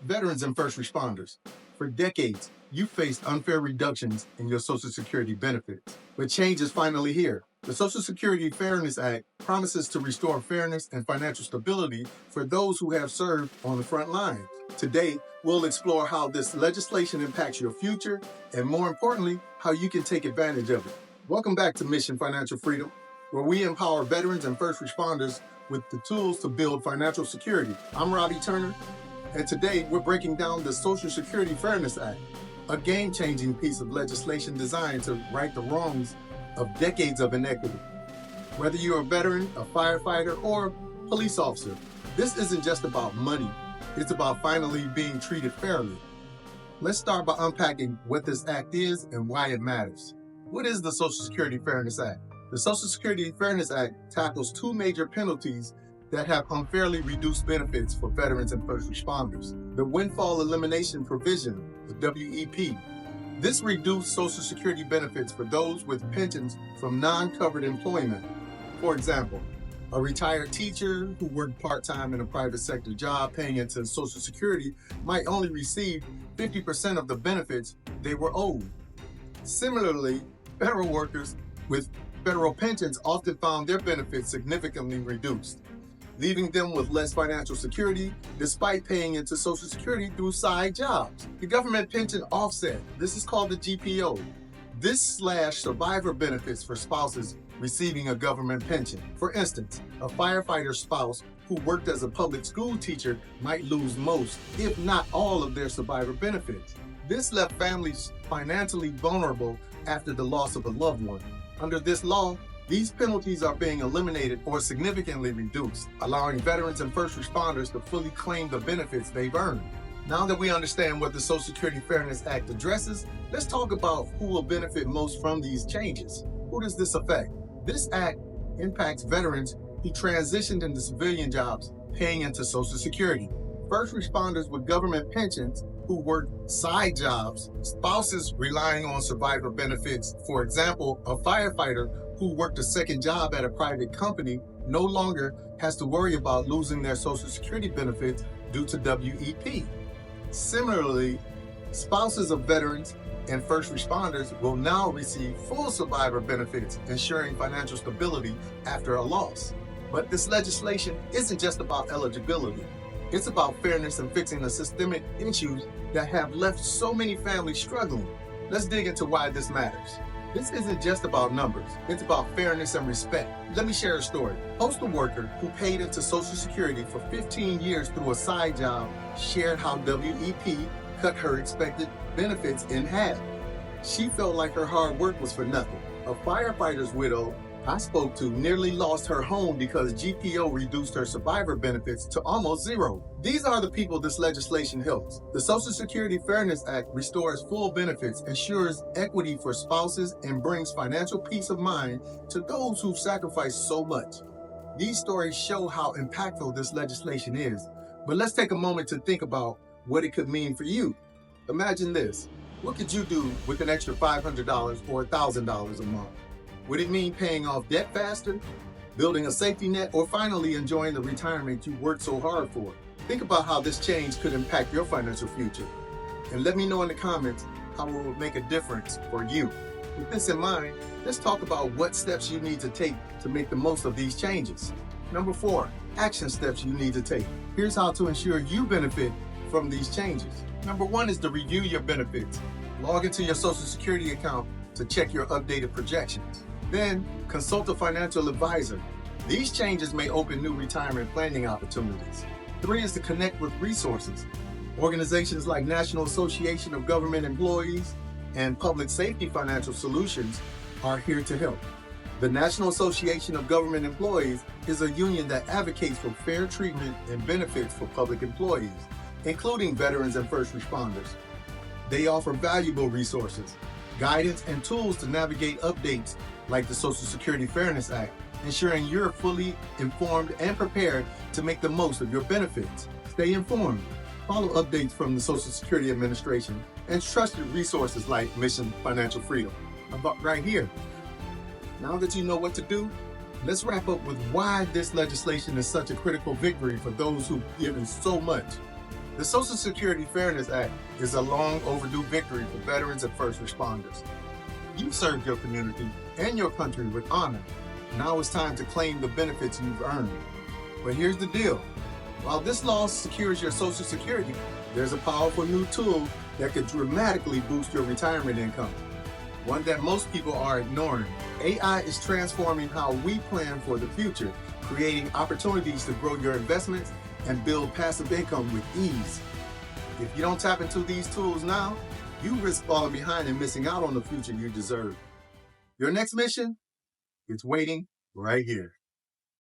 Veterans and first responders. For decades, you faced unfair reductions in your Social Security benefits, but change is finally here. The Social Security Fairness Act promises to restore fairness and financial stability for those who have served on the front lines. Today, we'll explore how this legislation impacts your future and, more importantly, how you can take advantage of it. Welcome back to Mission Financial Freedom, where we empower veterans and first responders with the tools to build financial security. I'm Robbie Turner, and today we're breaking down the Social Security Fairness Act, a game-changing piece of legislation designed to right the wrongs of decades of inequity. Whether you're a veteran, a firefighter, or police officer, this isn't just about money. It's about finally being treated fairly. Let's start by unpacking what this act is and why it matters. What is the Social Security Fairness Act? The Social Security Fairness Act tackles two major penalties that have unfairly reduced benefits for veterans and first responders. The Windfall Elimination Provision, the WEP. This reduced Social Security benefits for those with pensions from non-covered employment. For example, a retired teacher who worked part-time in a private sector job paying into Social Security might only receive 50% of the benefits they were owed. Similarly, federal workers with federal pensions often found their benefits significantly reduced, leaving them with less financial security despite paying into Social Security through side jobs. The government pension offset, this is called the GPO. This slashed survivor benefits for spouses receiving a government pension. For instance, a firefighter's spouse who worked as a public school teacher might lose most, if not all, of their survivor benefits. This left families financially vulnerable after the loss of a loved one. Under this law, these penalties are being eliminated or significantly reduced, allowing veterans and first responders to fully claim the benefits they've earned. Now that we understand what the Social Security Fairness Act addresses, let's talk about who will benefit most from these changes. Who does this affect? This act impacts veterans who transitioned into civilian jobs paying into Social Security, first responders with government pensions who work side jobs, spouses relying on survivor benefits. For example, a firefighter who worked a second job at a private company no longer has to worry about losing their Social Security benefits due to WEP. Similarly, spouses of veterans and first responders will now receive full survivor benefits, ensuring financial stability after a loss. But this legislation isn't just about eligibility. It's about fairness and fixing the systemic issues that have left so many families struggling. Let's dig into why this matters. This isn't just about numbers, it's about fairness and respect. Let me share a story. Postal worker who paid into Social Security for 15 years through a side job shared how WEP cut her expected benefits in half. She felt like her hard work was for nothing. A firefighter's widow I spoke to nearly lost her home because GPO reduced her survivor benefits to almost zero. These are the people this legislation helps. The Social Security Fairness Act restores full benefits, ensures equity for spouses, and brings financial peace of mind to those who've sacrificed so much. These stories show how impactful this legislation is, but let's take a moment to think about what it could mean for you. Imagine this. What could you do with an extra $500 or $1,000 a month? Would it mean paying off debt faster, building a safety net, or finally enjoying the retirement you worked so hard for? Think about how this change could impact your financial future. And let me know in the comments how it will make a difference for you. With this in mind, let's talk about what steps you need to take to make the most of these changes. Number 4, action steps you need to take. Here's how to ensure you benefit from these changes. Number 1 is to review your benefits. Log into your Social Security account to check your updated projections. Then, consult a financial advisor. These changes may open new retirement planning opportunities. 3 is to connect with resources. Organizations like National Association of Government Employees and Public Safety Financial Solutions are here to help. The National Association of Government Employees is a union that advocates for fair treatment and benefits for public employees, including veterans and first responders. They offer valuable resources, guidance, and tools to navigate updates like the Social Security Fairness Act, ensuring you're fully informed and prepared to make the most of your benefits. Stay informed. Follow updates from the Social Security Administration and trusted resources like Mission Financial Freedom. About right here. Now that you know what to do, let's wrap up with why this legislation is such a critical victory for those who've given so much. The Social Security Fairness Act is a long overdue victory for veterans and first responders. You've served your community and your country with honor. Now it's time to claim the benefits you've earned. But here's the deal. While this law secures your Social Security, there's a powerful new tool that could dramatically boost your retirement income. One that most people are ignoring. AI is transforming how we plan for the future, creating opportunities to grow your investments and build passive income with ease. If you don't tap into these tools now, you risk falling behind and missing out on the future you deserve. Your next mission? It's waiting right here.